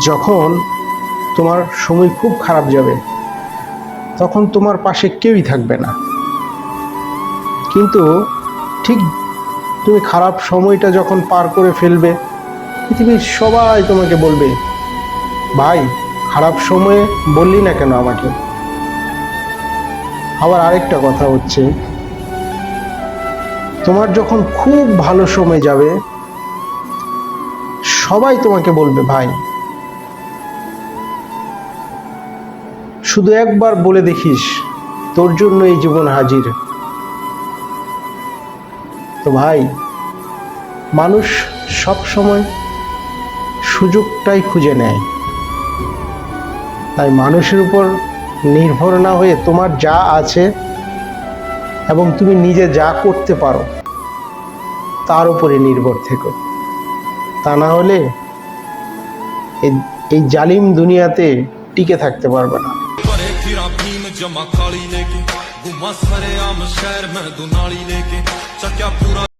যখন তোমার সময় খুব খারাপ যাবে তখন তোমার পাশে কেউই থাকবে না, কিন্তু ঠিক তুমি খারাপ সময়টা যখন পার করে ফেলবে পৃথিবীর সবাই তোমাকে বলবে, ভাই খারাপ সময়ে বললি না কেন আমাকে। আবার আরেকটা কথা হচ্ছে, তোমার যখন খুব ভালো সময় যাবে সবাই তোমাকে বলবে, ভাই শুধু একবার বলে দেখিস, তোর জন্য এই জীবন হাজির। তো ভাই, মানুষ সব সময় সুযোগটাই খুঁজে নেয়, তাই মানুষের উপর নির্ভর না হয়ে তোমার যা আছে এবং তুমি নিজে যা করতে পারো তার উপরে নির্ভর থেকো। তা না হলে এই জালিম দুনিয়াতে টিকে থাকতে পারবে না।